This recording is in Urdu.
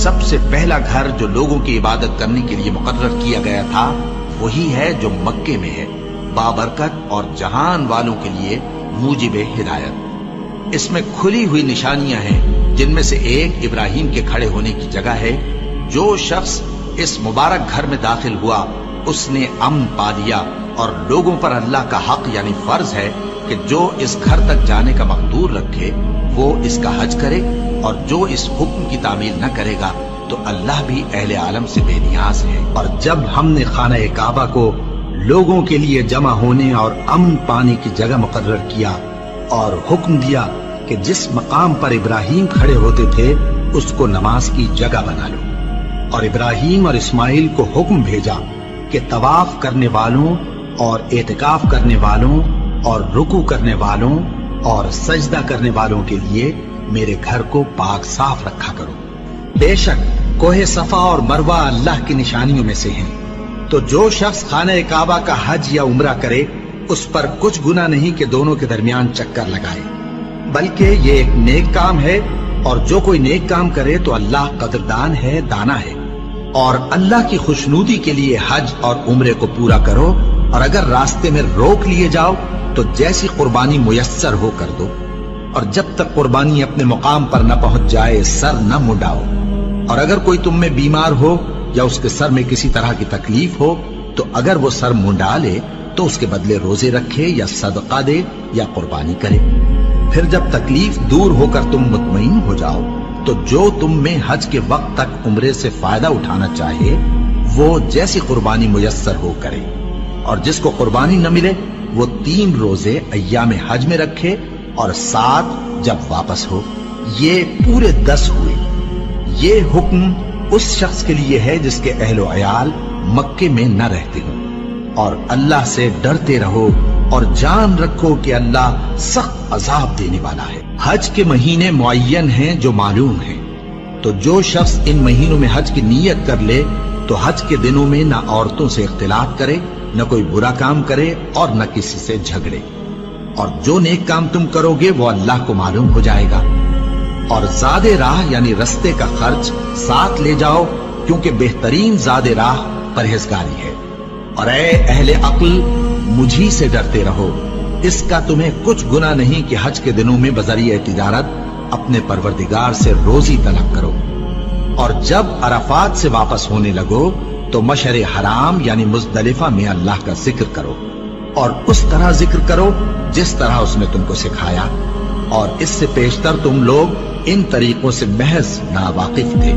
سب سے پہلا گھر جو لوگوں کی عبادت کرنے کے لیے مقرر کیا گیا تھا وہی ہے جو مکے میں ہے، بابرکت اور جہان والوں کے لیے موجب ہدایت۔ اس میں کھلی ہوئی نشانیاں ہیں، جن میں سے ایک ابراہیم کے کھڑے ہونے کی جگہ ہے۔ جو شخص اس مبارک گھر میں داخل ہوا اس نے امن پا لیا، اور لوگوں پر اللہ کا حق یعنی فرض ہے کہ جو اس گھر تک جانے کا مقدور رکھے وہ اس کا حج کرے، اور جو اس حکم کی تعمیل نہ کرے گا تو اللہ بھی اہل عالم سے بے نیاز ہے۔ اور جب ہم نے خانہ کعبہ کو لوگوں کے لیے جمع ہونے اور امن پانے کی جگہ مقرر کیا اور حکم دیا کہ جس مقام پر ابراہیم کھڑے ہوتے تھے اس کو نماز کی جگہ بنا لو، اور ابراہیم اور اسماعیل کو حکم بھیجا کہ طواف کرنے والوں اور اعتکاف کرنے والوں اور رکوع کرنے والوں اور سجدہ کرنے والوں کے لیے میرے گھر کو پاک صاف رکھا کرو۔ بے شک کوہ صفا اور مروہ اللہ کی نشانیوں میں سے ہیں، تو جو شخص خانہ کعبہ کا حج یا عمرہ کرے اس پر کچھ گناہ نہیں کہ دونوں کے درمیان چکر لگائے، بلکہ یہ ایک نیک کام ہے، اور جو کوئی نیک کام کرے تو اللہ قدردان ہے، دانا ہے۔ اور اللہ کی خوشنودی کے لیے حج اور عمرے کو پورا کرو، اور اگر راستے میں روک لیے جاؤ تو جیسی قربانی میسر ہو کر دو، اور جب تک قربانی اپنے مقام پر نہ پہنچ جائے سر نہ منڈاؤ۔ اور اگر کوئی تم میں بیمار ہو یا اس کے سر میں کسی طرح کی تکلیف ہو تو اگر وہ سر منڈا لے تو اس کے بدلے روزے رکھے یا صدقہ دے یا قربانی کرے۔ پھر جب تکلیف دور ہو کر تم مطمئن ہو جاؤ تو جو تم میں حج کے وقت تک عمرے سے فائدہ اٹھانا چاہے وہ جیسی قربانی میسر ہو کرے، اور جس کو قربانی نہ ملے وہ 3 روزے ایام حج میں رکھے اور 7 جب واپس ہو۔ یہ پورے 10 ہوئے۔ یہ حکم اس شخص کے لیے ہے جس کے اہل و عیال مکے میں نہ رہتے ہوں۔ اور اللہ سے ڈرتے رہو اور جان رکھو کہ اللہ سخت عذاب دینے والا ہے۔ حج کے مہینے معین ہیں جو معلوم ہیں، تو جو شخص ان مہینوں میں حج کی نیت کر لے تو حج کے دنوں میں نہ عورتوں سے اختلاط کرے، نہ کوئی برا کام کرے اور نہ کسی سے جھگڑے۔ اور جو نیک کام تم کرو گے وہ اللہ کو معلوم ہو جائے گا۔ اور زاد راہ یعنی رستے کا خرچ ساتھ لے جاؤ، کیونکہ بہترین زاد راہ پرہیزگاری ہے۔ اور اے اہل عقل مجھی سے ڈرتے رہو، اس کا تمہیں کچھ گناہ نہیں کہ حج کے دنوں میں بذریعہ تجارت اپنے پروردگار سے روزی طلب کرو۔ اور جب عرفات سے واپس ہونے لگو تو مشعر حرام یعنی مزدلفہ میں اللہ کا ذکر کرو، اور اس طرح ذکر کرو جس طرح اس نے تم کو سکھایا، اور اس سے پیشتر تم لوگ ان طریقوں سے محض ناواقف تھے۔